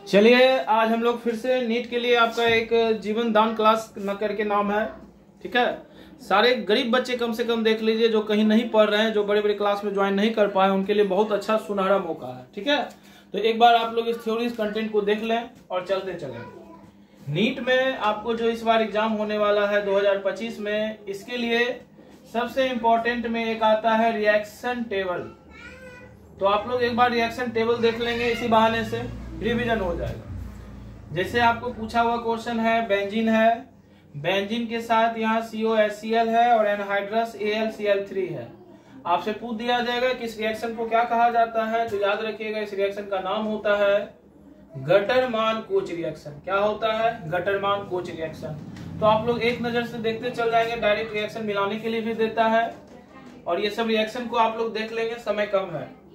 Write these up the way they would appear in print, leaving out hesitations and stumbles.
चलिए आज हम लोग फिर से नीट के लिए आपका एक जीवन दान क्लास न करके नाम है, ठीक है। सारे गरीब बच्चे कम से कम देख लीजिए जो कहीं नहीं पढ़ रहे हैं, जो बड़े बड़े क्लास में ज्वाइन नहीं कर पाए, उनके लिए बहुत अच्छा सुनहरा मौका है, ठीक है। तो एक बार आप लोग इस थ्योरी कंटेंट को देख लें और चलते चलें। नीट में आपको जो इस बार एग्जाम होने वाला है 2025 में, इसके लिए सबसे इंपॉर्टेंट में एक आता है रिएक्शन टेबल। तो आप लोग एक बार रिएक्शन टेबल देख लेंगे, इसी बहाने से रिवीजन हो जाएगा। जैसे आपको पूछा हुआ क्वेश्चन है, बेंजीन है, बेंजीन के साथ यहाँ COHCl है और एनहाइड्रस AlCl3 है। आपसे पूछ दिया जाएगा कि इस रिएक्शन को क्या कहा जाता है, तो याद रखिएगा इस रिएक्शन का नाम होता है गटरमान कोच रिएक्शन। क्या होता है? गटरमान कोच रिएक्शन। तो आप लोग एक नजर से देखते चल जाएंगे, डायरेक्ट रिएक्शन मिलाने के लिए भी देता है और ये सब रिएक्शन को आप लोग देख लेंगे, समय कम है।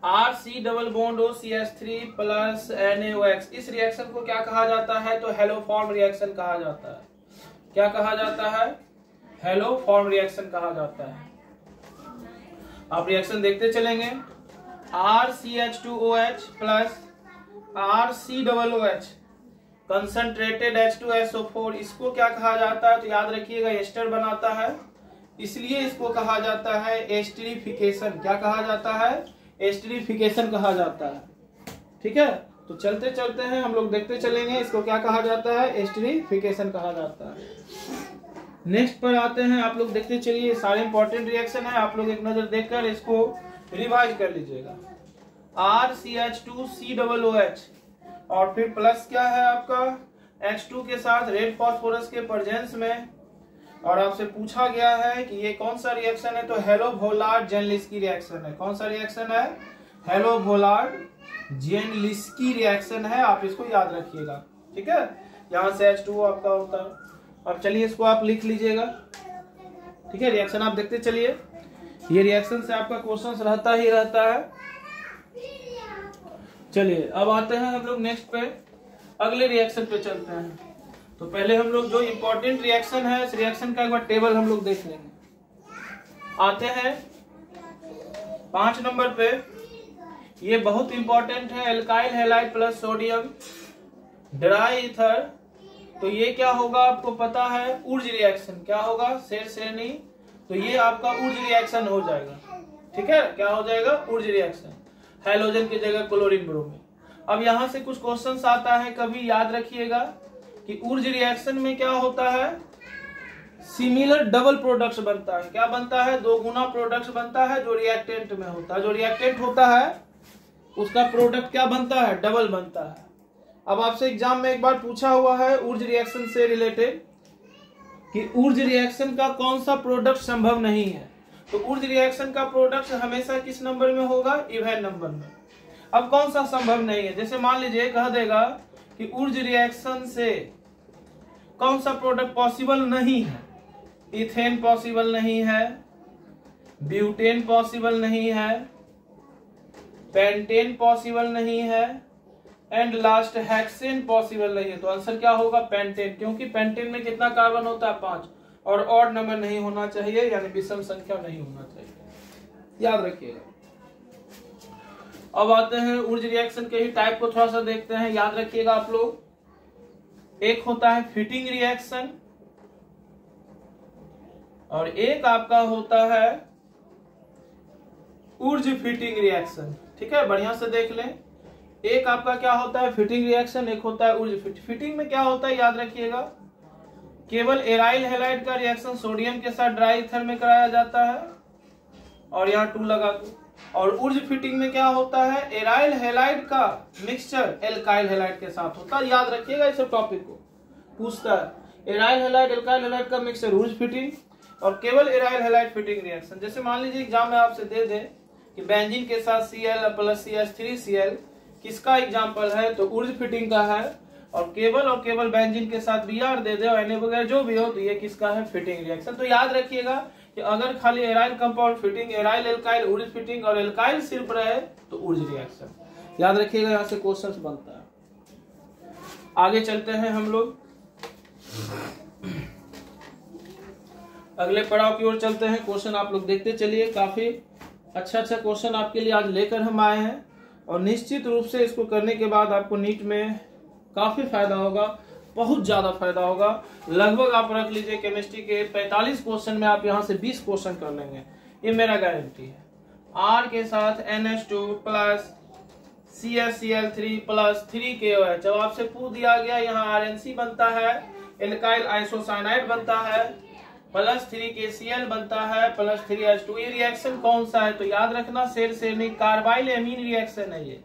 RC double bond OCH3 plus NaOH, इस रिएक्शन को क्या कहा जाता है? तो हेलोफॉर्म रिएक्शन कहा जाता है। क्या कहा जाता है? हेलोफॉर्म रिएक्शन कहा जाता है। आप रिएक्शन देखते चलेंगे। RCH2OH plus RCOOH concentrated H2SO4, इसको क्या कहा जाता है? तो याद रखिएगा एस्टर बनाता है, इसलिए इसको कहा जाता है एस्टरिफिकेशन। क्या कहा जाता है? एस्टरिफिकेशन कहा जाता है, ठीक है। तो चलते चलते हैं हम लोग देखते चलेंगे इसको क्या कहा जाता है, एस्टरिफिकेशन कहा जाता है। नेक्स्ट पर आते हैं, आप लोग देखते चलिए, सारे इंपॉर्टेंट रिएक्शन है, आप लोग एक नजर देखकर इसको रिवाइज कर लीजिएगा। RCH2COOH और फिर प्लस क्या है आपका H2 के साथ रेड फास्फोरस के प्रेजेंस में, और आपसे पूछा गया है कि ये कौन सा रिएक्शन है, तो हेलो-वोलार्ड-जेनलिस्की रिएक्शन है। कौन सा रिएक्शन है? हेलो-वोलार्ड-जेनलिस्की रिएक्शन है, आप इसको याद रखिएगा, ठीक है। यहाँ से H2 आपका होता है। अब चलिए इसको आप लिख लीजिएगा, ठीक है। रिएक्शन आप देखते चलिए, ये रिएक्शन से आपका क्वेश्चन रहता ही रहता है। चलिए अब आते हैं हम लोग नेक्स्ट पे, अगले रिएक्शन पे चलते हैं। तो पहले हम लोग जो इंपॉर्टेंट रिएक्शन है, इस रिएक्शन का एक बार टेबल हम लोग देख लेंगे। आते हैं 5 नंबर पे, ये बहुत इंपॉर्टेंट है, alkyl halide plus sodium dry ether. तो ये क्या होगा आपको पता है? Wurtz reaction. क्या होगा? शेर शेरनी। तो ये आपका ऊर्ज रिएक्शन हो जाएगा, ठीक है। क्या हो जाएगा? ऊर्ज रिएक्शन, हाइड्रोजन की जगह क्लोरीन ब्रोमीन। अब यहां से कुछ क्वेश्चंस आता है, कभी याद रखिएगा कि ऊर्ज रिएक्शन में क्या होता है, सिमिलर डबल प्रोडक्ट्स बनता है। क्या बनता है? 2 गुना प्रोडक्ट्स बनता है जो रिएक्टेंट में होता है। जो रिएक्टेंट होता है उसका प्रोडक्ट क्या बनता है? डबल बनता है। अब आपसे एग्जाम में एक बार पूछा हुआ है ऊर्ज रिएक्शन से रिलेटेड कि ऊर्ज रिएक्शन का कौन सा प्रोडक्ट संभव नहीं है। तो ऊर्ज रिएक्शन का प्रोडक्ट हमेशा किस नंबर में होगा? इवन नंबर में। अब कौन सा संभव नहीं है? जैसे मान लीजिए कह देगा कि ऊर्ज रिएक्शन से कौन सा प्रोडक्ट पॉसिबल नहीं है? इथेन पॉसिबल नहीं है, ब्यूटेन पॉसिबल नहीं है, पेंटेन पॉसिबल नहीं है, एंड लास्ट हेक्सेन पॉसिबल नहीं है। तो आंसर क्या होगा? पेंटेन, क्योंकि पेंटेन में कितना कार्बन होता है? 5, और ऑड नंबर नहीं होना चाहिए, यानी विषम संख्या नहीं होना चाहिए, याद रखिएगा। अब आते हैं ऊर्ज रिएक्शन के ही टाइप को थोड़ा सा देखते हैं, याद रखिएगा आप लोग। एक होता है फिटिंग रिएक्शन और एक आपका होता है ऊर्ज फिटिंग रिएक्शन, ठीक है। बढ़िया से देख लें, एक आपका क्या होता है? फिटिंग रिएक्शन, एक होता है ऊर्ज फिटिंग में क्या होता है याद रखिएगा, केवल एराइल हैलाइड का रिएक्शन सोडियम के साथ ड्राई ईथर में कराया जाता है और यहाँ 2 लगा दो। और ऊर्ज फिटिंग में क्या होता है? एराइल हैलाइड का मिक्सचर एल्काइल हैलाइड के साथ होता है। याद रखिएगा इस टॉपिक को, पूछता है एराइल हैलाइड एल्काइल हैलाइड का मिक्सचर ऊर्ज फिटिंग और केवल एराइल हैलाइड फिटिंग रिएक्शन। जैसे मान लीजिए एग्जाम में आपसे दे दे कि बेंजीन के साथ Cl प्लस CH3Cl किसका एग्जाम्पल है, तो ऊर्ज फिटिंग का है, और केवल बेंजीन के साथ Br दे दे और Na वगैरह जो भी हो, तो ये किसका है? Fitting reaction. तो याद रखिएगा कि अगर खाली aryl compound fitting, aryl alkyl Wurtz fitting और एल्काइल सिर्फ रहे तो ऊर्ज रिएक्शन, याद रखिएगा। यहाँ से क्वेश्चन बनता है। आगे चलते हैं हम लोग, अगले पड़ाव की ओर चलते हैं। क्वेश्चन आप लोग देखते चलिए, काफी अच्छा क्वेश्चन आपके लिए आज लेकर हम आए हैं। और निश्चित रूप से इसको करने के बाद आपको नीट में काफी फायदा होगा, बहुत ज्यादा फायदा होगा। लगभग आप रख लीजिए केमिस्ट्री के 45 क्वेश्चन में आप यहाँ से 20 क्वेश्चन कर लेंगे, ये मेरा गारंटी है। R के साथ NH2 plus CaCl3 plus 3KOH। जब आपसे पूछ दिया गया यहाँ RNC बनता है, एल्काइल आइसोसाइनाइड बनता है, प्लस 3KCl बनता है, प्लस 3H2। ये रिएक्शन कौन सा है? तो याद रखना शेर शेरनी कार्बाइल एमीन रिएक्शन है ये।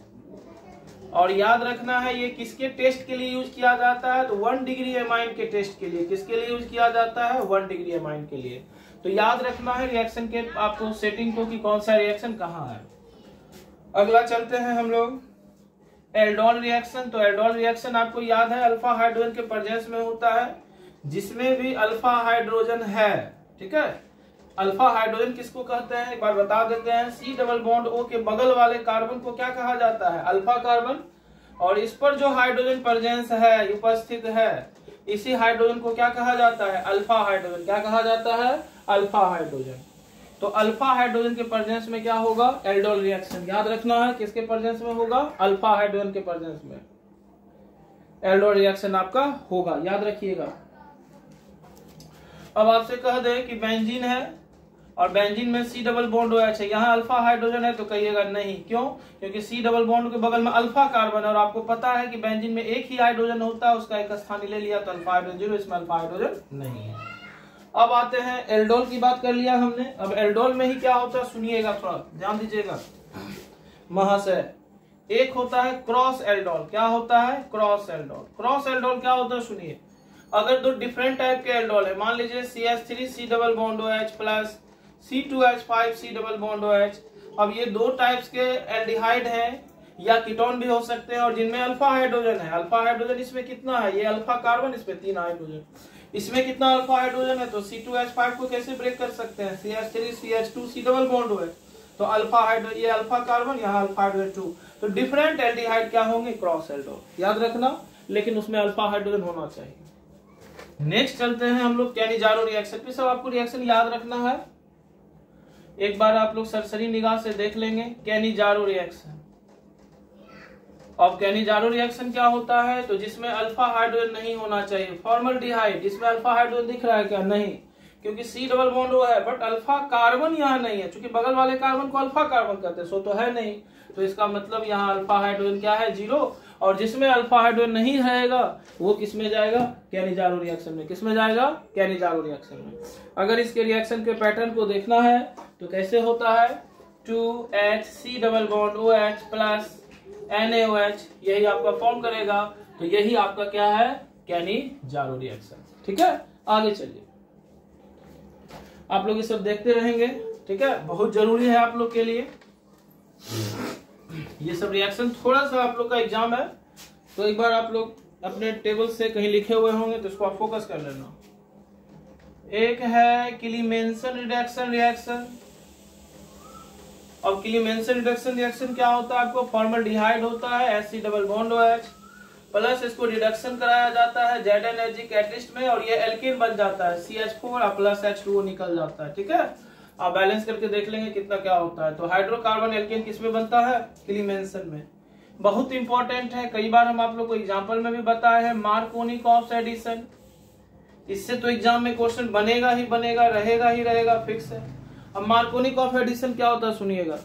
और याद रखना है ये किसके टेस्ट के लिए यूज किया जाता है? तो 1 डिग्री एमाइन के टेस्ट के लिए। किसके लिए यूज किया जाता है? 1 डिग्री एमाइन के लिए। तो याद रखना है रिएक्शन के आपको सेटिंग को कि कौन सा रिएक्शन कहाँ है। अगला चलते हैं हम लोग एल्डोल रिएक्शन। तो एल्डोल रिएक्शन आपको याद है अल्फा हाइड्रोजन के प्रेजेंस में होता है, जिसमें भी अल्फा हाइड्रोजन है। ठीक है, अल्फा हाइड्रोजन किसको कहते हैं एक बार बता देते हैं। C डबल बॉन्ड O के बगल वाले कार्बन को क्या कहा जाता है? Alpha carbon. और इस पर जो हाइड्रोजन प्रेजेंस है, उपस्थित है, इसी हाइड्रोजन को क्या कहा जाता है? Alpha hydrogen. क्या कहा जाता है? Alpha hydrogen. तो अल्फा हाइड्रोजन के प्रेजेंस में क्या होगा? Aldol reaction. याद रखना है किसके प्रेजेंस में होगा? अल्फा हाइड्रोजन के प्रेजेंस में एल्डोल रिएक्शन आपका होगा, याद रखिएगा। अब आपसे कह दे कि बेंजीन है और बेंजीन में C डबल बॉन्ड OH है, यहाँ अल्फा हाइड्रोजन है, तो कहिएगा नहीं। क्यों? क्योंकि C डबल बॉन्ड के बगल में अल्फा कार्बन है और आपको पता है कि बेंजीन में एक ही हाइड्रोजन होता है, उसका एक स्थान ले लिया तो अल्फा हाइड्रोजन 0, इसमें अल्फा हाइड्रोजन नहीं है। अब आते हैं एल्डोल की बात कर लिया हमने। अब एल्डोल में ही क्या होता है सुनिएगा, थोड़ा ध्यान दीजिएगा महाशय। एक होता है क्रॉस एल्डोल। क्या होता है? Cross aldol. क्रॉस एल्डोल क्या होता है सुनिए। अगर दो डिफरेंट टाइप के एल्डोल है, मान लीजिए CH3 C double bond OH plus C2H5 C double bond OH। अब ये दो टाइप्स के एल्डिहाइड हैं या कीटोन भी हो सकते हैं और जिनमें अल्फा हाइड्रोजन है। अल्फा हाइड्रोजन इसमें कितना है? ये अल्फा कार्बन, इसमें 3 हाइड्रोजन। इसमें कितना अल्फा हाइड्रोजन है? तो C2H5 को कैसे ब्रेक कर सकते हैं? CH3 CH2 C double bond OH। तो अल्फा हाइड्रोजन, ये अल्फा कार्बन, यहाँ अल्फा हाइड्रोजन 2। तो डिफरेंट एल्डिहाइड क्या होंगे? Cross aldol. याद रखना, लेकिन उसमें अल्फा हाइड्रोजन होना चाहिए। नेक्स्ट चलते हैं हम लोग कैनिजारो रिएक्शन पे। सब आपको रिएक्शन याद रखना है, एक बार आप लोग सरसरी निगाह से देख लेंगे। Cannizzaro reaction. अब कैनिजारो रिएक्शन क्या होता है? तो जिसमें अल्फा हाइड्रोजन नहीं होना चाहिए। फॉर्मल्डिहाइड, इसमें अल्फा हाइड्रोजन दिख रहा है क्या? नहीं, क्योंकि C डबल बॉन्ड O है, बट अल्फा कार्बन यहाँ नहीं है, क्योंकि बगल वाले कार्बन को अल्फा कार्बन कहते हैं, सो तो है नहीं। तो इसका मतलब यहाँ अल्फा हाइड्रोजन क्या है? 0। और जिसमें अल्फा हाइड्रोजन नहीं रहेगा वो किस में जाएगा? कैनिजारो रिएक्शन में। किस में जाएगा? कैनिजारो रिएक्शन में। अगर इसके रिएक्शन के पैटर्न को देखना है तो कैसे होता है? 2HC double bond OH plus NaOH, यही आपका फॉर्म करेगा। तो यही आपका क्या है? Cannizzaro reaction. ठीक है, आगे चलिए। आप लोग ये सब देखते रहेंगे, ठीक है, बहुत जरूरी है आप लोग के लिए ये सब रिएक्शन। थोड़ा सा आप लोग का एग्जाम है तो एक बार आप लोग अपने टेबल से कहीं लिखे हुए होंगे तो इसको आप फोकस कर लेना। एक है क्लीमेंसन रिडक्शन। अब क्लीमेंसन रिडक्शन रिएक्शन क्या होता है? आपको फॉर्मल्डिहाइड होता है H double bond OH plus इसको रिडक्शन कराया जाता है ZnHg कैटलिस्ट में और ये एल्केन बन जाता है CH4 प्लस H2O निकल जाता है। ठीक है, आप बैलेंस करके देख लेंगे कितना क्या होता है। तो हाइड्रोकार्बन एल्केन किसमें बनता है? क्लीमेंसन में। बहुत इंपॉर्टेंट है, कई बार हम आप लोग को एग्जाम्पल में भी बताए हैं। मार्कोनिकॉफ एडिशन, इससे तो एग्जाम में क्वेश्चन बनेगा ही बनेगा, रहेगा ही रहेगा, फिक्स है। अब मार्कोनिकॉफ एडिशन क्या होता है सुनिएगा।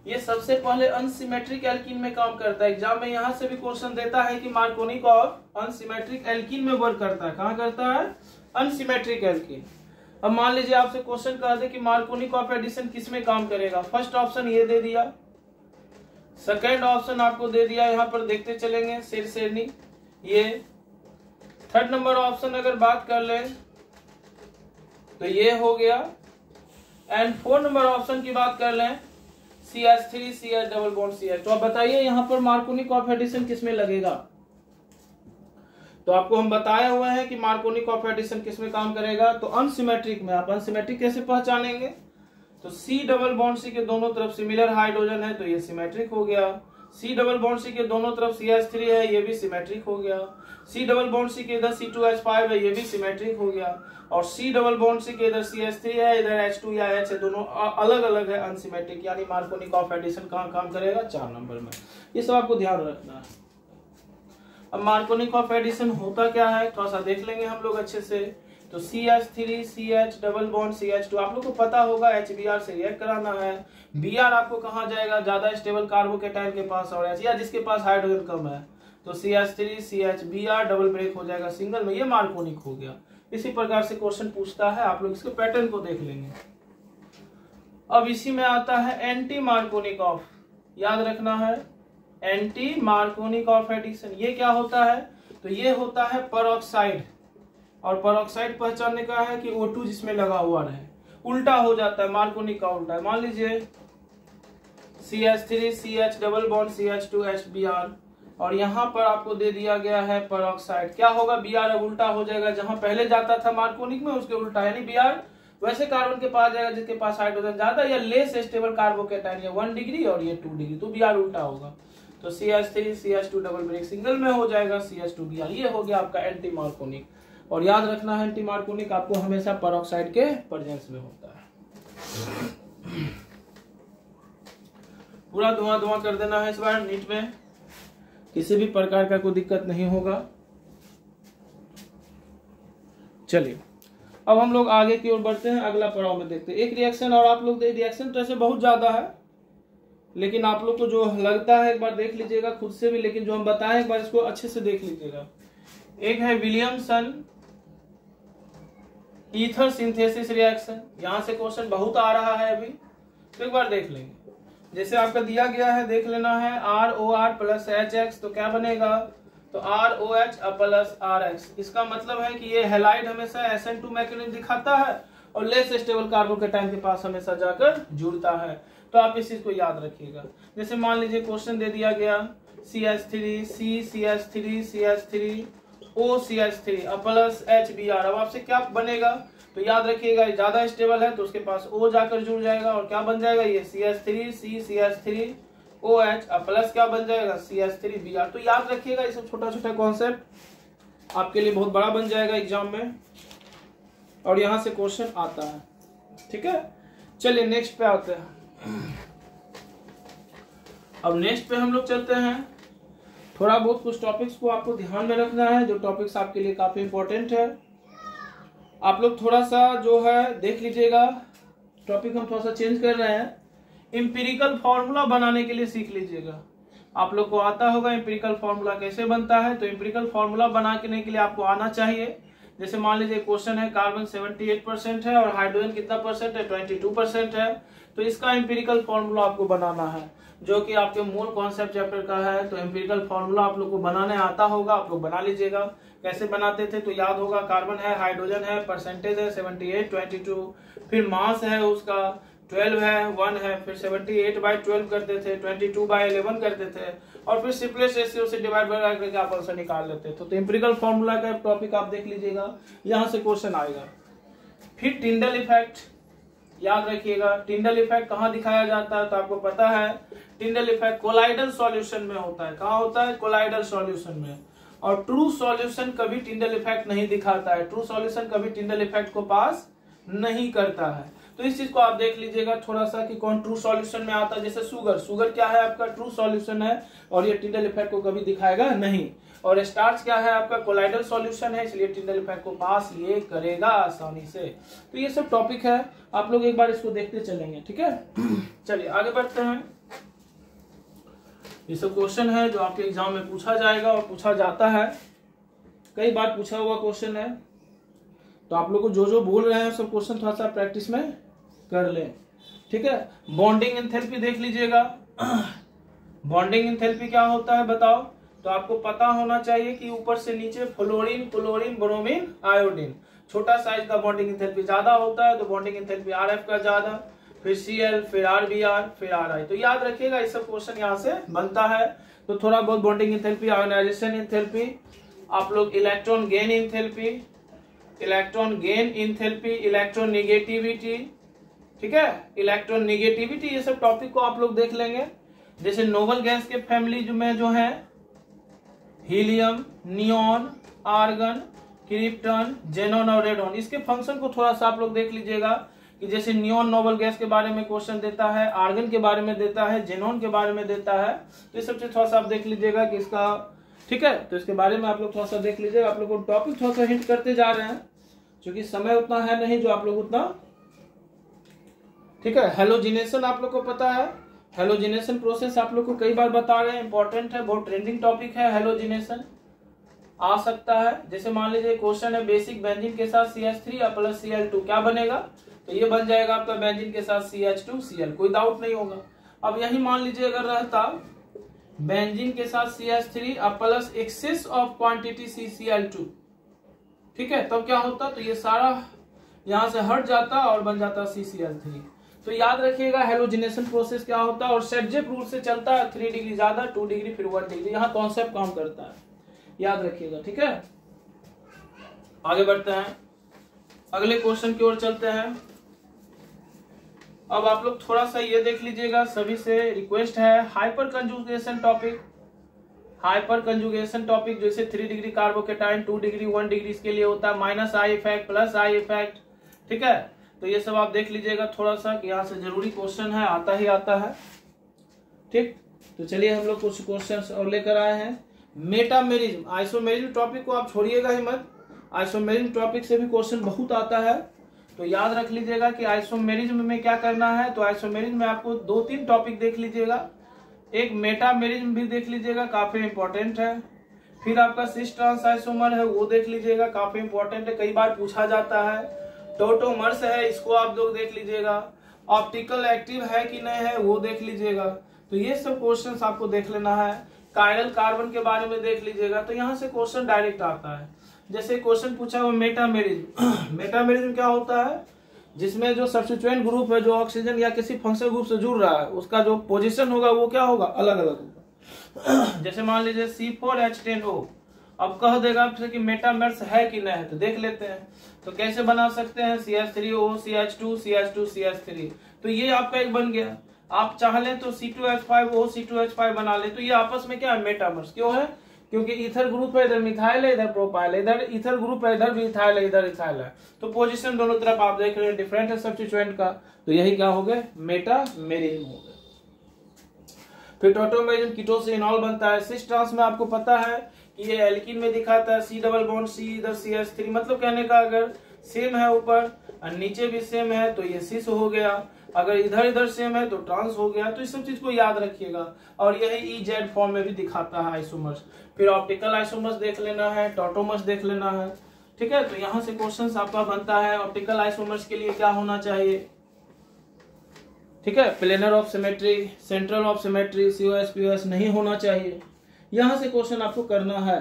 ये सबसे पहले अनसिमेट्रिक एल्कीन में काम करता है। एग्जाम में यहाँ से भी क्वेश्चन देता है कि मार्कोनिकॉफ अनसिमेट्रिक एल्कीन में वर्क करता है। कहाँ करता है? Unsymmetric alkene. अब मान लीजिए आपसे क्वेश्चन कह दे कि मार्कोनिकॉफ एडिशन किस में काम करेगा। फर्स्ट ऑप्शन ये दे दिया, सेकेंड ऑप्शन आपको दे दिया, यहाँ पर देखते चलेंगे शेर शेरनी। ये थर्ड नंबर ऑप्शन अगर बात कर ले तो ये हो गया। एंड फोर्थ नंबर ऑप्शन की बात कर लें CH3 CH double bond CH। तो आप बताइए यहाँ पर मार्कोनिकॉफ एडिशन किस में लगेगा? तो आपको हम बताए हुए हैं कि मार्कोनिकॉफ एडिशन किस में काम करेगा, तो अनसिमेट्रिक में। आप अनसिमेट्रिक कैसे पहचानेंगे? तो C डबल बॉन्ड C के दोनों तरफ सिमिलर हाइड्रोजन है तो ये सिमेट्रिक हो गया। C डबल बॉन्ड C के दोनों तरफ CH3 है, ये भी सिमेट्रिक हो गया। C डबल बॉन्ड C के इधर C2H5 है, ये भी सिमेट्रिक हो गया। और C डबल बॉन्ड C के इधर CH3 है, इधर H2 या H है, दोनों अलग अलग है, अनसिमेट्रिक। यानी मार्कोनिकॉफ एडिशन कहाँ काम करेगा? 4 नंबर में। ये सब आपको ध्यान रखना है। अब मार्कोनिक ऑफ एडिशन होता क्या है थोड़ा सा देख लेंगे हम लोग अच्छे से। तो CH3 CH double bond CH2 आप लोग को पता होगा HBr से रिएक्ट कराना है। Br आपको कहाँ जाएगा, ज्यादा स्टेबल कार्बोकेटाइन के पास, और H या जिसके पास हाइड्रोजन कम है तो CH3 CH Br double break हो जाएगा सिंगल में, ये मार्कोनिक हो गया। इसी प्रकार से क्वेश्चन पूछता है, आप लोग इसके पैटर्न को देख लेंगे। अब इसी में आता है एंटी मार्कोनिक ऑफ, याद रखना है एंटी मार्कोनिक ऑफ एडिशन। ये क्या होता है, तो ये होता है परऑक्साइड, और परऑक्साइड पहचानने का है कि O2 जिसमें लगा हुआ रहे, उल्टा हो जाता है, मार्कोनिक का उल्टा है। मान लीजिए CH3 CH double bond CH2 HBr, और यहाँ पर आपको दे दिया गया है परऑक्साइड, क्या होगा Br अब उल्टा हो जाएगा, जहां पहले जाता था मार्कोनिक में उसके उल्टा, यानी Br वैसे कार्बन के पास जाएगा जिसके पास हाइड्रोजन ज्यादा या लेस स्टेबल कार्बोकेटाइन, ये 1 डिग्री और ये 2 डिग्री, तो Br उल्टा होगा। तो CH3 CH2 double break single में हो जाएगा CH2 Br, ये हो गया आपका एंटी मार्कोनिक। और याद रखना है एंटी मार्कोनिक आपको हमेशा परऑक्साइड के प्रेजेंस में होता है। पूरा धुआं धुआं कर देना है इस बार नीट में, किसी भी प्रकार का कोई दिक्कत नहीं होगा। चलिए अब हम लोग आगे की ओर बढ़ते हैं, अगला पड़ाव में देखते हैं एक रिएक्शन। और आप लोग रिएक्शन तो ऐसे बहुत ज्यादा है, लेकिन आप लोग को जो लगता है एक बार देख लीजिएगा खुद से भी, लेकिन जो हम बताएं एक बार इसको अच्छे से देख लीजिएगा। एक है विलियमसन ईथर सिंथेसिस रिएक्शन, यहां से क्वेश्चन बहुत आ रहा है अभी, तो एक बार देख लेंगे। जैसे आपका दिया गया है देख लेना है ROR प्लस HX, तो क्या बनेगा, तो ROH प्लस RX। इसका मतलब है कि ये हैलाइड हमेशा SN2 मैकेनिज्म दिखाता है और लेस स्टेबल कार्बोकेटाइन के पास हमेशा जाकर जुड़ता है, तो आप इस चीज को याद रखिएगा। जैसे मान लीजिए क्वेश्चन दे दिया गया CH3 CH3 CH3 OCH3 plus HBr, अब आपसे क्या बनेगा, तो याद रखिएगा ज्यादा स्टेबल है तो उसके पास O जाकर जुड़ जाएगा, और क्या बन जाएगा ये CH3 CH3 OH प्लस क्या बन जाएगा CH3 Br। तो याद रखिएगा ये सब छोटा छोटा कॉन्सेप्ट आपके लिए बहुत बड़ा बन जाएगा एग्जाम में, और यहां से क्वेश्चन आता है। ठीक है, चलिए नेक्स्ट पे आते हैं। अब नेक्स्ट पे हम लोग चलते हैं। थोड़ा बहुत कुछ टॉपिक्स को आपको ध्यान में रखना है, जो टॉपिक्स आपके लिए काफी इंपॉर्टेंट है। आप लोग थोड़ा सा जो है देख लीजिएगा, टॉपिक हम थोड़ा सा चेंज कर रहे हैं। इंपीरिकल फॉर्मूला बनाने के लिए सीख लीजिएगा। आप लोग को आता होगा इंपीरिकल फॉर्मूला कैसे बनता है, तो इंपीरिकल फॉर्मूला बनाने के लिए आपको आना चाहिए। जैसे मान लीजिए क्वेश्चन है कार्बन 78% है और हाइड्रोजन कितना परसेंट है, 22% है, तो इसका इंपीरिकल फॉर्मूला आपको बनाना है, जो कि आपके मूल कॉन्सेप्ट चैप्टर का है। तो इंपीरिकल फॉर्मूला आप लोग को बनाने आता होगा, आप लोग बना लीजिएगा। कैसे बनाते थे तो याद होगा, कार्बन है, हाइड्रोजन है, परसेंटेज है 78 22, फिर मास है उसका 12 है, 1 है, फिर 78/12 करते थे, 22/11 करते थे, और फिर सिंपलेस्ट रेशियो से डिवाइड करके आप आंसर निकाल लेते थे। तो इंपीरिकल फॉर्मूला का टॉपिक आप देख लीजिएगा, यहां से क्वेश्चन आएगा। फिर टिंडल इफेक्ट, याद रखिएगा टिंडल इफेक्ट कहाँ दिखाया जाता है, तो आपको पता है टिंडल इफेक्ट कोलाइडल सॉल्यूशन में होता है। कहाँ होता है, कोलाइडल सॉल्यूशन में। और ट्रू सॉल्यूशन कभी टिंडल इफेक्ट नहीं दिखाता है, ट्रू सॉल्यूशन कभी टिंडल इफेक्ट को पास नहीं करता है। तो इस चीज को आप देख लीजिएगा थोड़ा सा कि कौन ट्रू सॉल्यूशन में आता है। जैसे शुगर क्या है आपका, ट्रू सॉल्यूशन है और ये टिंडल इफेक्ट को कभी दिखाएगा नहीं। और स्टार्च क्या है आपका, कोलाइडल सॉल्यूशन है, इसलिए टिंडल इफेक्ट को पास ये करेगा आसानी से। तो ये सब टॉपिक है, आप लोग एक बार इसको देखते चलेंगे। ठीक है, चलिए आगे बढ़ते हैं। ये सब क्वेश्चन है जो आपके एग्जाम में पूछा जाएगा और पूछा जाता है, कई बार पूछा हुआ क्वेश्चन है। तो आप लोग को जो जो बोल रहे हैं सब क्वेश्चन थोड़ा सा प्रैक्टिस में कर लें। ठीक है, बॉन्डिंग एंथैल्पी देख लीजिएगा। बॉन्डिंग एंथैल्पी क्या होता है बताओ, तो आपको पता होना चाहिए कि ऊपर से नीचे फ्लोरीन क्लोरीन ब्रोमीन आयोडीन, छोटा साइज का बॉन्डिंग एंथैल्पी ज्यादा होता है तो बॉन्डिंग एंथैल्पी RF का ज्यादा, फिर Cl, फिर RBr, फिर Ri। तो याद रखिएगा ये सब क्वेश्चन यहाँ से बनता है। तो थोड़ा बहुत बॉन्डिंग एंथैल्पी, आयोनाइजेशन एंथैल्पी, आप लोग electron gain enthalpy, electron gain enthalpy, electron negativity, ठीक है, इलेक्ट्रॉन निगेटिविटी, ये सब टॉपिक को आप लोग देख लेंगे। जैसे नोबल गैस के फैमिली में जो है helium, neon, argon, krypton, xenon और रेडॉन, इसके फंक्शन को थोड़ा सा आप लोग देख लीजिएगा कि जैसे नियॉन नोबल गैस के बारे में क्वेश्चन देता है, आर्गन के बारे में देता है, जेनॉन के बारे में देता है, तो ये सब चीज थोड़ा सा आप देख लीजिएगा कि इसका, ठीक है, तो इसके बारे में आप लोग थोड़ा सा देख लीजिएगा। आप लोग को टॉपिक थोड़ा सा हिंट करते जा रहे हैं क्योंकि समय उतना है नहीं जो आप लोग उतना, ठीक है। हेलोजिनेशन आप लोग को पता है, हेलोजिनेशन प्रोसेस आप लोग को कई बार बता रहे हैं, इंपॉर्टेंट है, बहुत ट्रेंडिंग टॉपिक है। हेलोजिनेशन आ सकता है, जैसे मान लीजिए क्वेश्चन है बेसिक बेंजीन के साथ CH3 प्लस Cl2 क्या बनेगा, तो ये बन जाएगा आपका बेंजीन के साथ CH2Cl, कोई डाउट नहीं होगा। अब यही मान लीजिए अगर रहता बेंजीन के साथ CH3 plus access of quantity CCl2, ठीक है, तब क्या होता, तो ये सारा यहां से हट जाता और बन जाता CCl3। तो याद रखिएगा हेलोजिनेशन प्रोसेस क्या होता है, और सेटजेप रूल से चलता है, 3 डिग्री ज्यादा, 2 डिग्री, फिर 1 डिग्री, यहाँ कॉन्सेप्ट काम करता है, याद रखिएगा, ठीक है। आगे बढ़ते हैं, अगले क्वेश्चन की ओर चलते हैं। अब आप लोग थोड़ा सा ये देख लीजिएगा, सभी से रिक्वेस्ट है, hyper conjugation topic, hyper conjugation topic जैसे 3 डिग्री कार्बोकेटाइन, 2 डिग्री, 1 डिग्री, इसके लिए होता है minus I effect, plus I effect, ठीक है। तो ये सब आप देख लीजिएगा थोड़ा सा कि यहाँ से जरूरी क्वेश्चन है, आता ही आता है, ठीक। तो चलिए हम लोग कुछ क्वेश्चन और लेकर आए हैं। मेटामेरिज्म, आइसोमेरिज्म टॉपिक को आप छोड़िएगा ही मत, आइसोमेरिज्म टॉपिक से भी क्वेश्चन बहुत आता है, तो याद रख लीजिएगा कि आइसोमेरिज्म में क्या करना है। तो आइसोमेरिज्म में आपको 2-3 टॉपिक देख लीजिएगा, एक मेटामेरिज्म भी देख लीजिएगा, काफी इंपॉर्टेंट है। फिर आपका सिस ट्रांस आइसोमर है, वो देख लीजिएगा, काफी इंपॉर्टेंट है, कई बार पूछा जाता है। टोटोमर्स है, इसको आप लोग देख लीजिएगा। ऑप्टिकल एक्टिव है कि नहीं है, वो देख लीजिएगा। तो ये सब क्वेश्चंस आपको देख लेना है। कायरल कार्बन के बारे में देख लीजिएगा, तो यहाँ से क्वेश्चन डायरेक्ट आता है। जैसे क्वेश्चन पूछा हुआ मेटामेरिज्म, मेटामेरिज्म क्या होता है, जिसमें जो सब्स्टिट्यूएंट ग्रुप है, जो ऑक्सीजन या किसी फंक्शनल ग्रुप से जुड़ रहा है, उसका जो पोजीशन होगा वो क्या होगा, अलग अलग होगा। जैसे मान लीजिए C4H10O, अब कह देगा आपसे कि मेटामेर्स है कि नहीं है, तो देख लेते हैं। तो कैसे बना सकते हैं, CH3O, CH2, CH2, CH3, तो ये आपका एक बन गया। आप चाह लें तो C2H5O, C2H5 बना ले, तो ये आपस में क्या है, मेटामर्स। क्यों है, क्योंकि इथर ग्रुप है, इधर मिथाइल है, इधर प्रोपाइल है, इधर इथर ग्रुप है, इधर भी इथाइल है, इधर इथाइल है, तो पोजीशन दोनों तरफ आप देख रहे हैं डिफरेंट है सब्स्टिट्यूएंट का, तो यही क्या हो गए, मेटामेरिज्म हो गए। फिर टोटोमेरिज्म कीटोसिनॉल बनता है। सिस ट्रांस में आपको पता है कि ये एल्कीन में दिखाता है, C डबल बॉन्ड C, इधर CH3, मतलब कहने का अगर सेम है ऊपर और नीचे भी सेम है तो ये सिस हो गया, अगर इधर इधर सेम है तो ट्रांस हो गया। तो इस सब चीज को याद रखिएगा, और यही EZ फॉर्म में भी दिखाता है आइसोमर्स। फिर ऑप्टिकल आइसोमर्स देख लेना है, टोटोमर्स देख लेना है, ठीक है। तो यहाँ से क्वेश्चन आपका बनता है, ऑप्टिकल आइसोमर्स के लिए क्या होना चाहिए, ठीक है, planar of symmetry, central of symmetry, COS POS नहीं होना चाहिए। यहां से क्वेश्चन आपको करना है।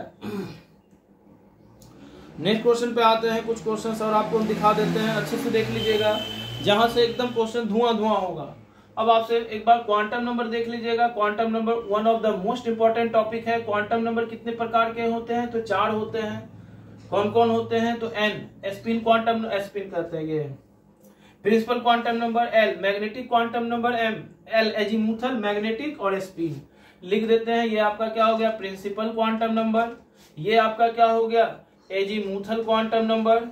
नेक्स्ट क्वेश्चन पे आते हैं, कुछ क्वेश्चंस और आपको दिखा देते हैं, अच्छे से देख लीजिएगा, जहां से एकदम क्वेश्चन धुआं धुआं होगा। अब आपसे एक बार क्वांटम नंबर देख लीजिएगा। Quantum number one of the most important topic है। क्वांटम नंबर कितने प्रकार के होते हैं, तो 4 होते हैं। कौन कौन होते हैं, तो N स्पिन क्वांटम, स्पिन कहते हैं ये। Principal quantum number L, magnetic quantum number M, L azimuthal, magnetic और स्पिन लिख देते हैं। ये आपका क्या हो गया, प्रिंसिपल क्वांटम नंबर। ये आपका क्या हो गया, एजीमुथल क्वांटम नंबर।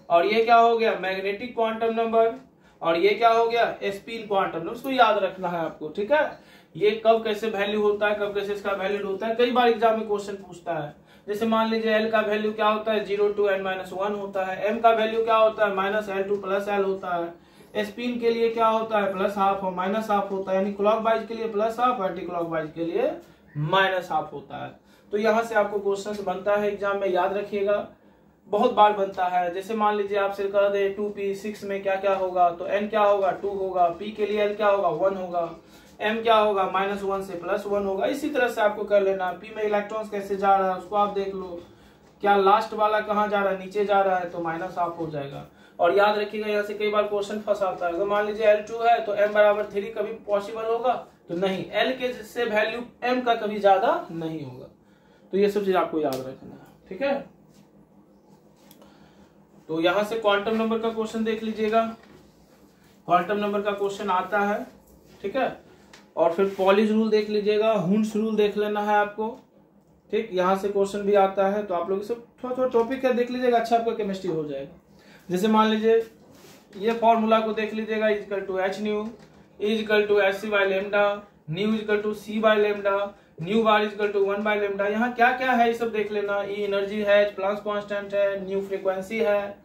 और ये क्या हो गया, मैग्नेटिक क्वांटम नंबर। और ये क्या हो गया, स्पिन क्वांटम नंबर। उसको याद रखना है आपको, ठीक है। ये कब कैसे वैल्यू होता है, कब कैसे इसका वैल्यू होता है, कई बार एग्जाम में क्वेश्चन पूछता है। जैसे मान लीजिए L का वैल्यू क्या होता है, 0 to n-1 होता है। M का वैल्यू क्या होता है, -L to +L होता है। स्पिन के लिए क्या होता है, +½ और -½ होता है, यानी क्लॉकवाइज के लिए +½ एंटी क्लॉकवाइज के लिए -½ होता है। तो यहाँ से आपको क्वेश्चन बनता है एग्जाम में, याद रखिएगा, बहुत बार बनता है। जैसे मान लीजिए आपसे कह दे 2p6 में क्या क्या होगा, तो n क्या होगा, 2 होगा। p के लिए L क्या होगा, 1 होगा। m क्या होगा, -1 से +1 होगा। इसी तरह से आपको कर लेना। p में इलेक्ट्रॉन्स कैसे जा रहा है उसको आप देख लो, क्या लास्ट वाला कहाँ जा रहा है, नीचे जा रहा है, तो -½ हो जाएगा। और याद रखिएगा, यहाँ से कई बार क्वेश्चन फंसाता है। अगर मान लीजिए L2 है तो m = 3 कभी पॉसिबल होगा, तो नहीं, L के से वैल्यू m का कभी ज्यादा नहीं होगा। तो ये सब चीज आपको याद रखना है, ठीक है। तो यहां से क्वांटम नंबर का क्वेश्चन देख लीजिएगा। क्वांटम नंबर का क्वेश्चन आता है, ठीक है। और फिर पॉलिश रूल देख लीजिएगा, हुंस रूल देख लेना है आपको, ठीक। यहां से क्वेश्चन भी आता है, तो आप लोग सब थोड़ा थोड़ा टॉपिक है देख लीजिएगा, अच्छा आपका केमिस्ट्री हो जाएगा। जैसे मान लीजिए ये फॉर्मूला को देख लीजिएगा, equal to H nu equal to H C by lambda, nu equal to C by lambda, nu bar equal to 1 by lambda. यहाँ क्या क्या है ये सब देख लेना। ई एनर्जी है, प्लांक्स कांस्टेंट है, न्यू फ्रीक्वेंसी है,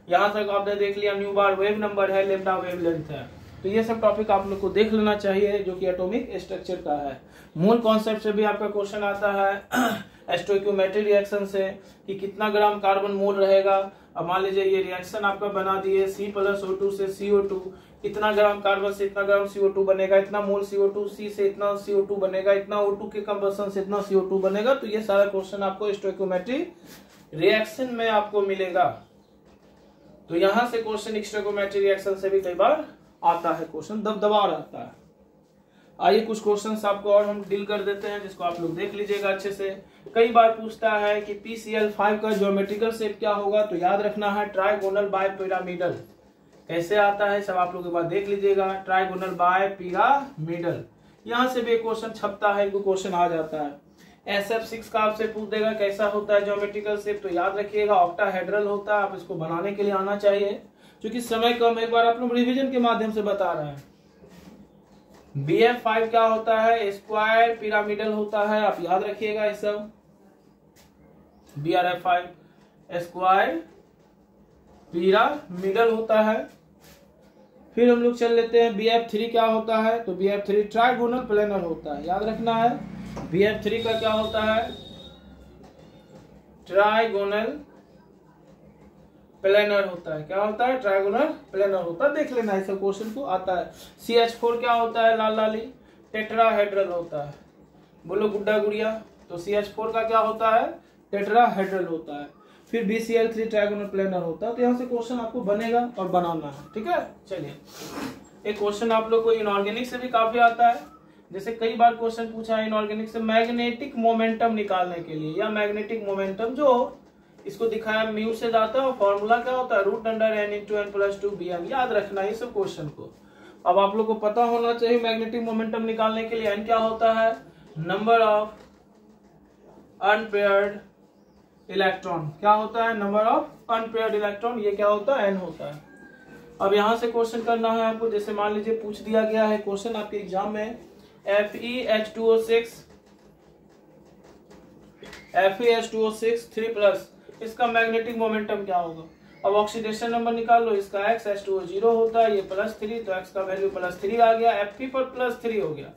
यहाँ तक आपने देख लिया। न्यू बार वेव नंबर है, लेमडा वेव लेंथ है। तो ये सब टॉपिक आप लोग को देख लेना चाहिए जो कि एटॉमिक स्ट्रक्चर का है। मूल कॉन्सेप्ट से भी आपका क्वेश्चन आता है स्टोइकियोमेट्रिक रिएक्शन से कि कितना ग्राम कार्बन मोल रहेगा। अब मान लीजिए ये रिएक्शन आपका बना दिए C+O2 से CO2, इतना ग्राम कार्बन से इतना ग्राम CO2 बनेगा, इतना मोल CO2, C से इतना CO2 बनेगा, इतना O2 के कंबसन से इतना CO2 बनेगा। तो ये सारा क्वेश्चन आपको स्टोइकियोमेट्रिक रिएक्शन में आपको मिलेगा। तो यहां से क्वेश्चन स्टोइकियोमेट्रिक रिएक्शन से भी कई बार आता है क्वेश्चन, दबदबा रहता है। आइए कुछ क्वेश्चंस आपको और हम डील कर देते हैं जिसको आप लोग देख लीजिएगा अच्छे से। कई बार पूछता है कि PCl5 का ज्योमेट्रिकल शेप क्या होगा, तो याद रखना है ट्राइगोनल बाय पिरामिडल। कैसे आता है सब आप लोग एक बार देख लीजिएगा, ट्राइगोनल बाय पिरामिडल। यहाँ से भी एक क्वेश्चन छपता है, एक क्वेश्चन आ जाता है। SF6 का आपसे पूछ देगा कैसा होता है ज्योमेट्रिकल शेप, तो याद रखिएगा ऑक्टाहेड्रल होता है। आप इसको बनाने के लिए आना चाहिए, क्योंकि समय कम, एक बार आप लोग रिविजन के माध्यम से बता रहे हैं। BF5 क्या होता है, स्क्वायर पिरामिडल होता है, आप याद रखिएगा ये सब। BRF5 स्क्वायर पिरामिडल होता है। फिर हम लोग चल लेते हैं BF3 क्या होता है, तो BF3 ट्राइगोनल प्लेनर होता है, याद रखना है। BF3 का क्या होता है, ट्राइगोनल प्लेनर होता है। क्या होता है, ट्राइगोनल प्लेनर होता है, देख लेना इस क्वेश्चन को आता है। CH4 क्या होता है, लाल लाली, टेट्राहेड्रल होता है। बोलो गुड्डा गुड़िया, तो CH4 का क्या होता है, टेट्राहेड्रल होता है। फिर BCl3 ट्राइगोनल प्लेनर होता है। तो यहाँ से क्वेश्चन आपको बनेगा और बनाना है, ठीक है। चलिए एक क्वेश्चन आप लोग को इनऑर्गेनिक से भी काफी आता है। जैसे कई बार क्वेश्चन पूछा है इनऑर्गेनिक से मैग्नेटिक मोमेंटम निकालने के लिए, या मैग्नेटिक मोमेंटम जो इसको दिखाया म्यू से जाता है, और फॉर्मूला क्या होता है, √n/n+2bm। याद रखना ये सब क्वेश्चन को। अब आप लोग को पता होना चाहिए मैग्नेटिक मोमेंटम निकालने के लिए n क्या होता है, नंबर ऑफ अनपेयर्ड इलेक्ट्रॉन। क्या होता है, नंबर ऑफ अनपेयर्ड इलेक्ट्रॉन, ये क्या होता है, n होता है। अब यहां से क्वेश्चन करना है आपको। जैसे मान लीजिए पूछ दिया गया है क्वेश्चन आपके एग्जाम में, FeH2O6 3+, इसका मैग्नेटिक मोमेंटम क्या होगा। अब ऑक्सीडेशन नंबर निकाल लो, इसका X H2O 0 होता है, ये +3, तो X का वैल्यू +3 आ गया, Fe पर +3 हो गया।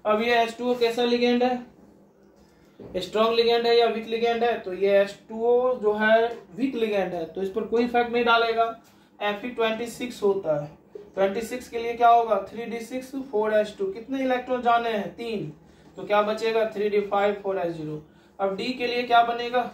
अब ये H2O कैसा लिगेंड है, स्ट्रॉन्ग लिगेंड है या वीक लिगेंड है, तो ये H2O जो है वीक लिगेंड है, तो इस पर कोई इफेक्ट नहीं डालेगा। Fe 26 होता है, 26 के लिए क्या होगा, 3d6 4h2, कितने इलेक्ट्रॉन जाने हैं, 3, तो क्या बचेगा 3d5 4h0। अब D के लिए क्या बनेगा,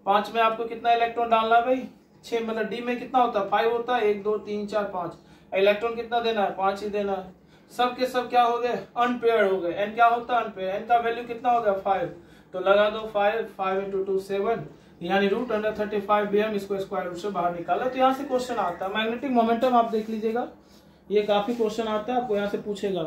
5 में आपको कितना इलेक्ट्रॉन डालना है भाई, 6, मतलब डी में कितना होता है, 5 होता है, 1 2 3 4 5, इलेक्ट्रॉन कितना देना है, 5 ही देना है। सब के सब क्या हो गए, अनपेयर्ड हो गए। एन क्या होता है, अनपेयर्ड, एन का वैल्यू कितना हो गया 5, तो लगा दो 5 × 2 7, यानी √35bm, इसको स्क्वायर रूट से बाहर निकाला। तो यहाँ से क्वेश्चन आता है मैग्नेटिक मोमेंटम, आप देख लीजिएगा ये काफी क्वेश्चन आता है आपको, यहाँ से पूछेगा।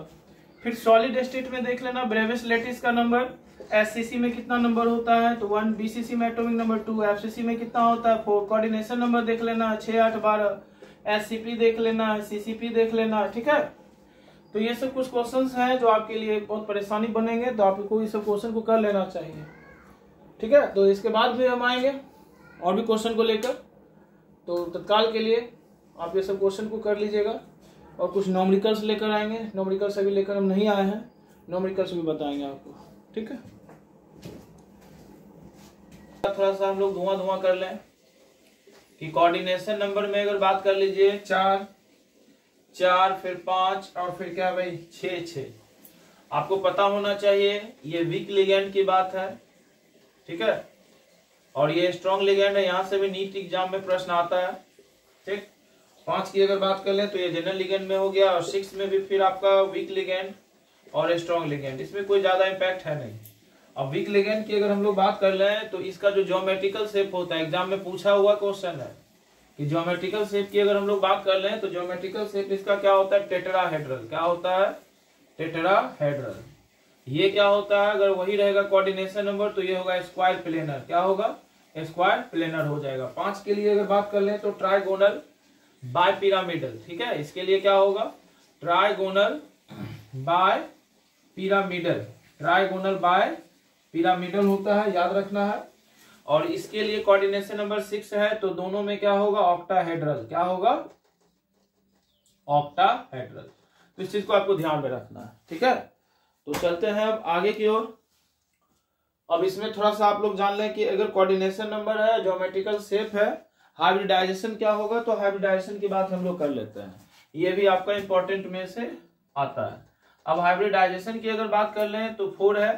फिर सॉलिड स्टेट में देख लेना, ब्रेवियस लेटिस का नंबर, SCC में कितना नंबर होता है, तो 1, BCC में एटॉमिक नंबर 2, FCC में कितना होता है 4, कोऑर्डिनेशन नंबर देख लेना 6 8 12, SCP देख लेना, CCP देख लेना, ठीक है। तो ये सब कुछ क्वेश्चंस हैं जो आपके लिए बहुत परेशानी बनेंगे, तो आपको इस सब क्वेश्चन को कर लेना चाहिए, ठीक है। तो इसके बाद भी हम आएंगे और भी क्वेश्चन को लेकर, तो तत्काल के लिए आप ये सब क्वेश्चन को कर लीजिएगा। और कुछ न्यूमेरिकल्स लेकर आएंगे, न्यूमेरिकल्स अभी लेकर हम नहीं आए हैं, न्यूमेरिकल्स भी बताएंगे आपको, ठीक है। थोड़ा सा हम लोग धुआं कर लें कि कोऑर्डिनेशन नंबर में अगर बात कर लीजिए 4 4, फिर 5 और फिर क्या भाई 6 आपको पता होना चाहिए ये वीक लिगेंड की बात है, ठीक है। और ये स्ट्रॉन्ग लिगेंड है, यहाँ से भी नीट एग्जाम में प्रश्न आता है, ठीक। 5 की अगर बात कर ले तो ये जनरल लिगेंड में हो गया, और 6 में भी फिर आपका वीक लिगेंड और स्ट्रॉन्ग लिगेंड, इसमें कोई ज्यादा इंपैक्ट है नहीं। अब वीक लिगेंड की अगर हम लोग बात कर रहे हैं तो इसका जो ज्योमेट्रिकल शेप होता है, एग्जाम में पूछा हुआ क्वेश्चन है कि ज्योमेट्रिकल शेप की अगर हम लोग बात कर रहे हैं तो ज्योमेट्रिकल शेप इसका क्या होता है, टेट्राहेड्रल। क्या होता है, टेट्राहेड्रल। ये क्या होता है, अगर वही रहेगा कोऑर्डिनेशन नंबर तो ये होगा स्क्वायर प्लेनर। क्या होगा, स्क्वायर प्लेनर हो जाएगा। 5 के लिए अगर बात कर लें तो ट्राइगोनल बाय पिरामिडल। ठीक है, इसके लिए क्या होगा, trigonal bipyramidal, trigonal bipyramidal होता है, याद रखना है। और इसके लिए कोऑर्डिनेशन नंबर 6 है, तो दोनों में क्या होगा, ऑक्टाहेड्रल, क्या होगा, ऑक्टाहेड्रल। तो इस चीज को आपको ध्यान में रखना है। ठीक है, तो चलते हैं अब आगे की ओर। अब इसमें थोड़ा सा आप लोग जान लें कि अगर कोऑर्डिनेशन नंबर है, ज्योमेट्रिकल शेप है, हाइब्रिडाइजेशन क्या होगा, तो हाइब्रिडाइजेशन की बात हम लोग कर लेते हैं, ये भी आपका इंपॉर्टेंट में से आता है। अब हाइब्रिडाइजेशन की अगर बात कर लें तो 4 है,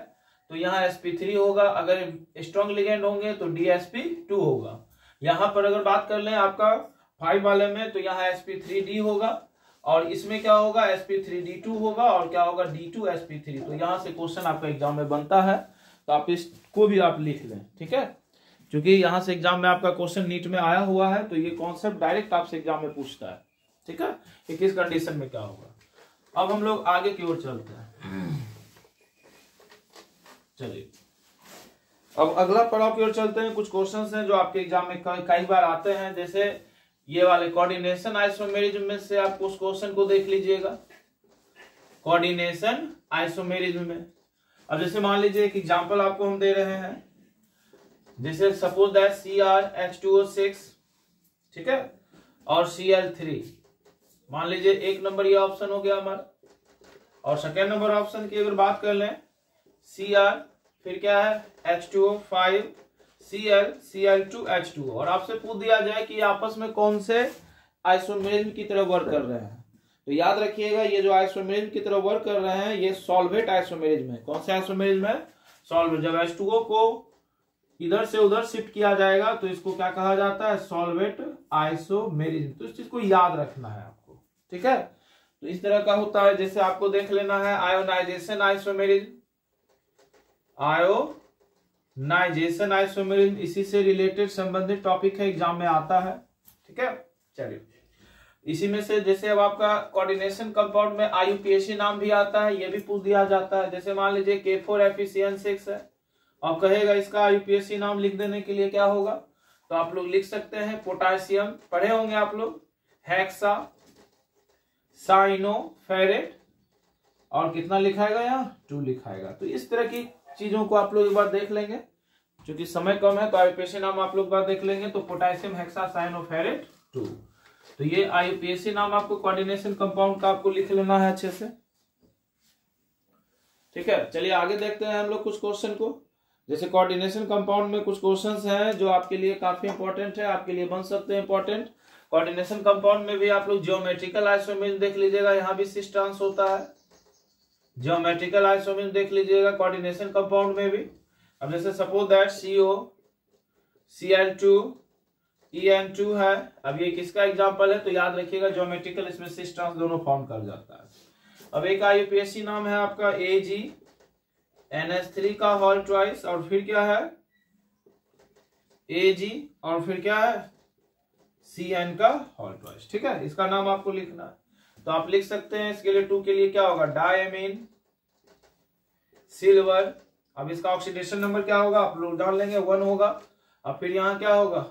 तो यहाँ sp3 होगा, अगर स्ट्रॉन्ग लिगेंड होंगे तो dsp2 होगा। यहाँ पर अगर बात कर लें आपका 5 वाले में, तो यहाँ sp3d होगा, और इसमें क्या होगा, sp3d2 होगा, और क्या होगा, d2sp3। तो यहाँ से क्वेश्चन आपका एग्जाम में बनता है, तो आप इसको भी आप लिख लें। ठीक है, क्योंकि यहाँ से एग्जाम में आपका क्वेश्चन नीट में आया हुआ है, तो ये कॉन्सेप्ट डायरेक्ट आपसे एग्जाम में पूछता है। ठीक है, कि किस कंडीशन में क्या होगा। अब हम लोग आगे की ओर चलते हैं। चलिए, अब अगला पड़ाव की ओर चलते हैं। कुछ क्वेश्चंस हैं जो आपके एग्जाम में कई बार आते हैं, जैसे ये वाले कोऑर्डिनेशन आइसोमेरिज्म में से आप उस क्वेश्चन को देख लीजिएगा, कोऑर्डिनेशन आइसोमेरिज्म में। अब जैसे मान लीजिए एक एग्जांपल आपको हम दे रहे हैं, जैसे सपोज दैट CrH2O6, ठीक है, और Cl3। मान लीजिए एक नंबर ये ऑप्शन हो गया हमारा, और सेकेंड नंबर ऑप्शन की अगर बात कर लें, Cr, फिर क्या है, H2O 5, Cl, Cl2, H2O, और आपसे पूछ दिया जाए कि आपस में कौन से आइसोमेरिज्म की तरह वर्क कर रहे हैं, तो याद रखिएगा ये जो आइसोमेरिज्म की तरह वर्क कर रहे हैं ये सॉल्वेट आइसोमेरिज्म है। कौन से आइसोमेरिज्म है, सॉल्वेट। जब H2O को इधर से उधर शिफ्ट किया जाएगा तो इसको क्या कहा जाता है, सॉल्वेट आइसोमेरिज्म। तो इस चीज को याद रखना है आपको। ठीक है, तो इस तरह का होता है। जैसे आपको देख लेना है आयोनाइजेशन आइसोमेरिज्म, आयोनाइजेशन आइसोमेरिज्म इसी से रिलेटेड संबंधित टॉपिक है, एग्जाम में आता है। ठीक है, चलिए इसी में से जैसे अब आपका कोऑर्डिनेशन कंपाउंड में IUPAC नाम भी आता है, ये भी पूछ दिया जाता है। जैसे मान लीजिए K4FeCN6 है, और कहेगा इसका IUPAC नाम लिख देने के लिए क्या होगा, तो आप लोग लिख सकते हैं पोटासियम, पढ़े होंगे आप लोग, हेक्सा साइनोफेरेट, और कितना लिखाएगा यहाँ, 2 लिखाएगा। तो इस तरह की चीजों को आप लोग एक बार देख लेंगे, क्योंकि समय कम है तो IUPAC नाम आप लोग बार देख लेंगे। तो पोटेशियम हेक्सा साइनोफेरेट 2, तो ये IUPAC नाम आपको कोऑर्डिनेशन कंपाउंड का आपको लिख लेना है अच्छे से। ठीक है, चलिए आगे देखते हैं हम लोग कुछ क्वेश्चन को। जैसे कोऑर्डिनेशन कंपाउंड में कुछ क्वेश्चंस हैं जो आपके लिए काफी इंपॉर्टेंट है, आपके लिए बन सकते हैं इंपॉर्टेंट। कोऑर्डिनेशन कंपाउंड में भी आप लोग ज्योमेट्रिकल आइसोमेरिज्म देख लीजिएगा, यहाँ भी सिस ट्रांस होता है, ज्योमेट्रिकल आइसोमेरिज्म देख लीजिएगा कोऑर्डिनेशन कंपाउंड में भी। अब जैसे suppose that CO Cl2 En2 है, अब ये किसका एग्जांपल है, तो याद रखिएगा ज्योमेट्रिकल, इसमें सिस ट्रांस दोनों फॉर्म कर जाता है। अब एक IUPAC नाम है आपका AgNH3 का होल ट्वाइस, और फिर क्या है Ag, और फिर क्या है Cn का होल ट्वाइस। ठीक है, इसका नाम आपको लिखना है, तो आप लिख सकते हैं। इसके लिए 2 के लिए क्या होगा, डायमीन सिल्वर। अब इसका ऑक्सीडेशन नंबर क्या होगा, आप लोग डाल लेंगे, 1 होगा। अब फिर यहाँ क्या होगा,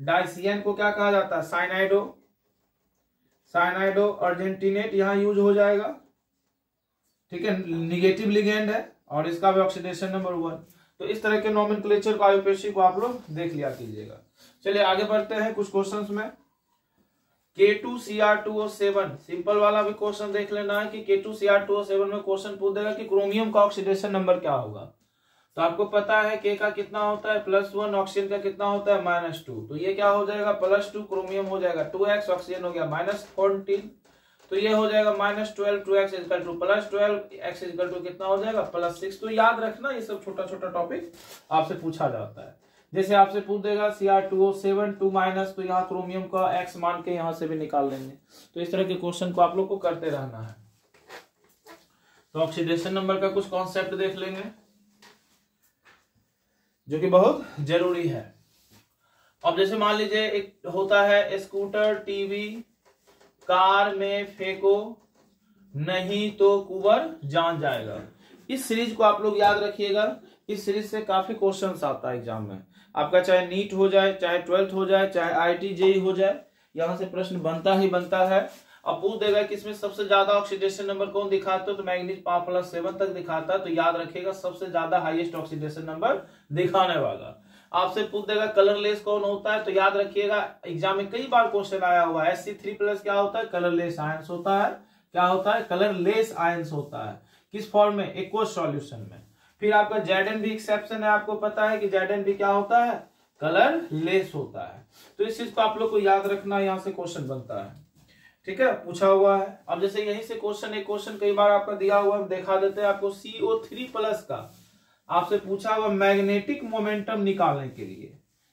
डाइसियन को क्या कहा जाता है, साइनाइडो, साइनाइडो अर्जेंटिनेट यहाँ यूज हो जाएगा। ठीक है, निगेटिव लिगेंड है, और इसका भी ऑक्सीडेशन नंबर 1। तो इस तरह के नोमेनक्लेचर को IUPAC को आप लोग देख लिया कीजिएगा। चलिए आगे बढ़ते हैं कुछ क्वेश्चंस में। K2Cr2O7, सिंपल वाला भी क्वेश्चन देख लेना है कि K2Cr2O7 में क्वेश्चन पूछ देगा कि क्रोमियम का ऑक्सीडेशन नंबर क्या होगा। तो आपको पता है K का कितना होता है +1, ऑक्सीजन का कितना होता है -2, तो ये क्या हो जाएगा +2, क्रोमियम हो जाएगा 2x, ऑक्सीजन हो गया -14, तो ये हो जाएगा -12, 2x equal to +12, x equal to कितना हो जाएगा +6। तो याद रखना ये सब छोटा छोटा टॉपिक आपसे पूछा जाता है। जैसे आपसे पूछ देगा Cr2O7 2-, तो यहाँ क्रोमियम का x मान के यहाँ से भी निकाल लेंगे। तो इस तरह के क्वेश्चन को आप लोग को करते रहना है। तो ऑक्सीडेशन नंबर का कुछ कॉन्सेप्ट देख लेंगे जो कि बहुत जरूरी है। अब जैसे मान लीजिए एक होता है स्कूटर, टीवी, कार में फेंको नहीं तो कुबर जान जाएगा। इस सीरीज को आप लोग याद रखिएगा, इस सीरीज से काफी क्वेश्चंस आता है एग्जाम में आपका, चाहे नीट हो जाए, चाहे 12th हो जाए, चाहे IIT JEE हो जाए, यहाँ से प्रश्न बनता ही बनता है। अब पूछ देगा कि इसमें सबसे ज्यादा ऑक्सीडेशन नंबर कौन दिखाता है, तो मैग्नीज 5+7 तक दिखाता है, तो याद रखिएगा सबसे ज्यादा हाईएस्ट ऑक्सीडेशन नंबर दिखाने वाला। आपसे पूछ देगा कलरलेस कौन होता है, तो याद रखिएगा एग्जाम में कई बार क्वेश्चन आया हुआ है, Sc3+ क्या होता है, कलरलेस आयंस होता है। क्या होता है, कलरलेस आयंस होता है। किस फॉर्म में, एक्वस सॉल्यूशन में। फिर आपका Zn भी एक्सेप्शन है, आपको पता है कि Zn भी क्या होता है, कलरलेस होता है। तो इस चीज को आप लोग को याद रखना, यहाँ से क्वेश्चन बनता है, ठीक है, पूछा हुआ है। अब जैसे यहीं से क्वेश्चन, एक क्वेश्चन कई बार आपका दिया हुआ है, देखा देते हैं आपको। CO3+ का आपसे पूछा हुआ मैग्नेटिक मोमेंटम निकालने के लिए,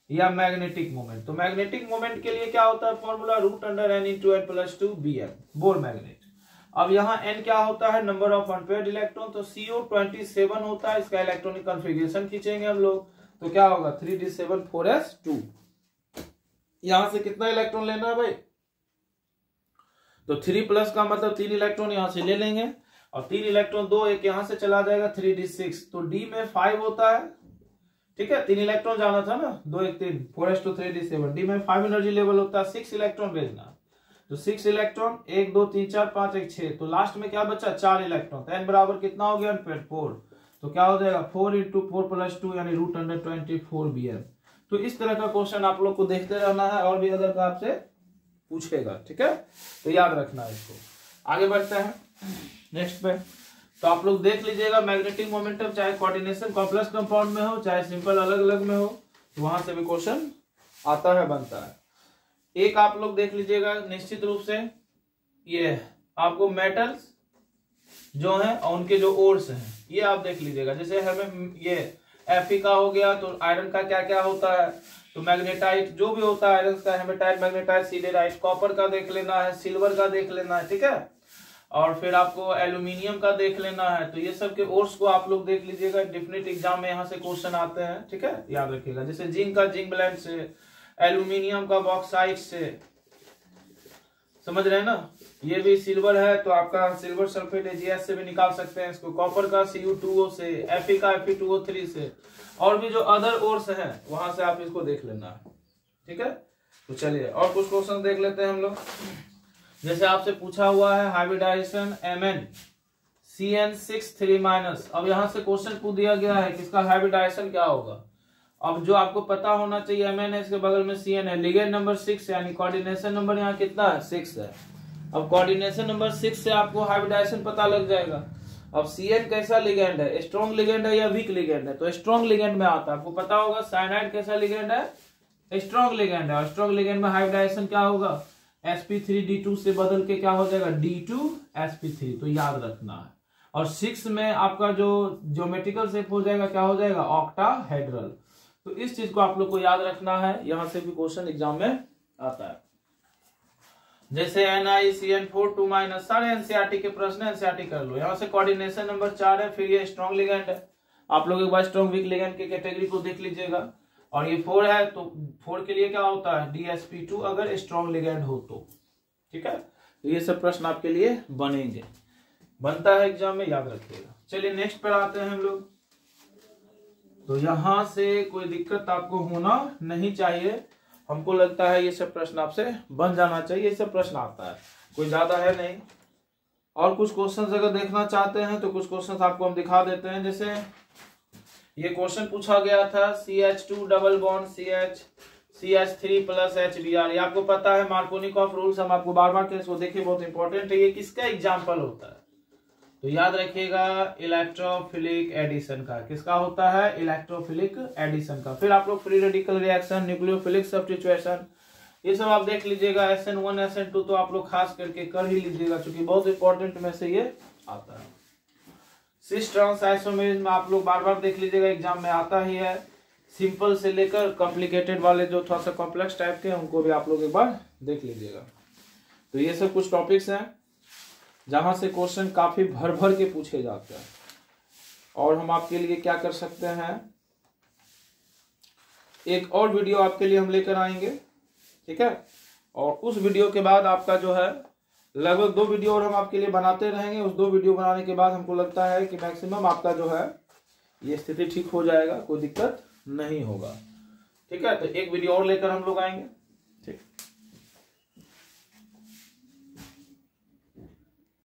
या मैग्नेटिक मोमेंट। तो मैग्नेटिक मोमेंट के लिए क्या होता है फॉर्मूला, √N/N+2Bm, बोर मैग्नेट। अब यहाँ N क्या होता है, नंबर ऑफ अनपेयर्ड इलेक्ट्रॉन, तो CO27 होता है। इसका इलेक्ट्रॉनिक कॉन्फ़िगरेशन खींचेंगे हम लोग, तो क्या होगा 3d7 4s2। यहां से कितना इलेक्ट्रॉन लेना है भाई, तो 3+ का मतलब 3 इलेक्ट्रॉन यहां से ले लेंगे, और 3 इलेक्ट्रॉन 2 एक यहां से चला जाएगा 3d6, तो d में 5 होता है, ठीक है, 3 इलेक्ट्रॉन जाना था ना, 2 1 3 4s2 3d7, d में 5 एनर्जी लेवल होता है, 6 इलेक्ट्रॉन भेजना, तो 6 इलेक्ट्रॉन 1 2 3 4 5 1 6, तो लास्ट में क्या बचा 4 इलेक्ट्रॉन, तो n बराबर कितना हो गया 4, तो क्या हो जाएगा 4 × 4+2 यानी √124Bm। तो इस तरह का क्वेश्चन आप लोग को देखते रहना है, और भी अदर का आपसे पूछेगा, ठीक है, तो याद रखना है इसको। आगे बढ़ते हैं नेक्स्ट पे। तो आप लोग देख लीजिएगा मैग्नेटिक मोमेंटम, चाहे कोऑर्डिनेशन कॉम्प्लेक्स कंपाउंड में हो, चाहे सिंपल अलग अलग में हो, तो वहां से भी क्वेश्चन आता है, बनता है। एक आप लोग देख लीजिएगा निश्चित रूप से, ये आपको मेटल्स जो है और उनके जो ओर्स हैं, ये आप देख लीजिएगा। जैसे हमें ये Fe का हो गया, तो आयरन का क्या क्या होता है, तो मैग्नेटाइट जो भी होता है आयरन का, हेमेटाइट, मैग्नेटाइट, सिडेराइट, कॉपर का देख लेना है, सिल्वर का देख लेना है, ठीक है, और फिर आपको एल्यूमिनियम का देख लेना है। तो ये सब के ओर्स को आप लोग देख लीजिएगा, डेफिनेट एग्जाम में यहाँ से क्वेश्चन आते हैं, ठीक है, याद रखिएगा। जैसे जिंक का जिंक ब्लेंड से, एल्यूमिनियम का बॉक्साइट से, समझ रहे हैं ना, ये भी सिल्वर है तो आपका सिल्वर सल्फेट AgS से भी निकाल सकते हैं इसको, कॉपर का Cu2O से, Fe का Fe2O3 से, और भी जो अदर ओर्स हैं वहां से आप इसको देख लेना है, ठीक है। तो चलिए और कुछ क्वेश्चन देख लेते हैं हम लोग। जैसे आपसे पूछा हुआ है हाइब्रिडाइजेशन Mn CN6 3-। अब यहां से क्वेश्चन पूछ दिया गया है कि इसका हाइब्रिडाइजेशन क्या होगा। अब जो आपको पता होना चाहिए, Mn है, इसके बगल में Cn है, लिगेंड नंबर 6 यानी कोऑर्डिनेशन नंबर यहाँ कितना है 6 है। अब कोऑर्डिनेशन नंबर 6 से आपको हाइब्रिडाइजेशन पता लग जाएगा। अब Cn कैसा लिगेंड है, स्ट्रॉन्ग लिगेंड है या वीक लिगेंड है, तो स्ट्रॉन्ग लिगेंड में आता है। आपको पता होगा साइनाइड कैसा लिगेंड है, स्ट्रॉन्ग लिगेंड है, और स्ट्रॉन्ग लिगेंड में हाइब्रिडाइजेशन क्या होगा, sp3d2 से बदल के क्या हो जाएगा d2sp3, तो याद रखना है। और 6 में आपका जो ज्योमेट्रिकल शेप हो जाएगा, क्या हो जाएगा ऑक्टाहेड्रल। तो इस चीज को आप लोग को याद रखना है, यहां से भी क्वेश्चन एग्जाम में आता है। जैसे NiCN4 सारे एनसीईआरटी के प्रश्न एनसीईआरटी कर लो। यहाँ से कोऑर्डिनेशन नंबर 4 है, फिर ये स्ट्रॉन्ग लिगेंड है। आप लोग एक बार स्ट्रॉन्ग वीक लिगेंड के कैटेगरी को देख लीजिएगा। और ये 4 है, तो 4 के लिए क्या होता है DsP2 अगर स्ट्रॉन्ग लिगेंड हो तो, ठीक है। तो ये सब प्रश्न आपके लिए बनेंगे, बनता है एग्जाम में, याद रखिएगा। चलिए नेक्स्ट पर आते हैं हम लोग। तो यहां से कोई दिक्कत आपको होना नहीं चाहिए, हमको लगता है ये सब प्रश्न आपसे बन जाना चाहिए, ये सब प्रश्न आता है, कोई ज्यादा है नहीं। और कुछ क्वेश्चंस अगर देखना चाहते हैं तो कुछ क्वेश्चंस आपको हम दिखा देते हैं। जैसे ये क्वेश्चन पूछा गया था CH2 double bond CH CH3 plus HBr, ये आपको पता है मार्कोनिकॉफ रूल्स, हम आपको बार बार के इसको देखिए, बहुत इंपॉर्टेंट है। ये किसका एग्जाम्पल होता है, तो याद रखिएगा इलेक्ट्रोफिलिक एडिशन का। किसका होता है, इलेक्ट्रोफिलिक एडिशन का। फिर आप लोग free radical reaction, nucleophilic substitution, ये सब आप देख लीजिएगा। SN1 SN2 तो आप लोग खास करके कर ही लीजिएगा, क्योंकि बहुत इंपॉर्टेंट में से ये आता है। सिस ट्रांस आइसोमेरिज्म में आप लोग बार बार देख लीजिएगा, एग्जाम में आता ही है। सिंपल से लेकर कॉम्प्लिकेटेड वाले जो थोड़ा सा कॉम्प्लेक्स टाइप के, उनको भी आप लोग एक बार देख लीजिएगा। तो ये सब कुछ टॉपिक्स हैं जहां से क्वेश्चन काफी भर भर के पूछे जाते हैं। और हम आपके लिए क्या कर सकते हैं, एक और वीडियो आपके लिए हम लेकर आएंगे, ठीक है। और उस वीडियो के बाद आपका जो है लगभग 2 वीडियो और हम आपके लिए बनाते रहेंगे। उस 2 वीडियो बनाने के बाद हमको लगता है कि मैक्सिमम आपका जो है ये स्थिति ठीक हो जाएगा, कोई दिक्कत नहीं होगा, ठीक है। तो एक वीडियो और लेकर हम लोग आएंगे।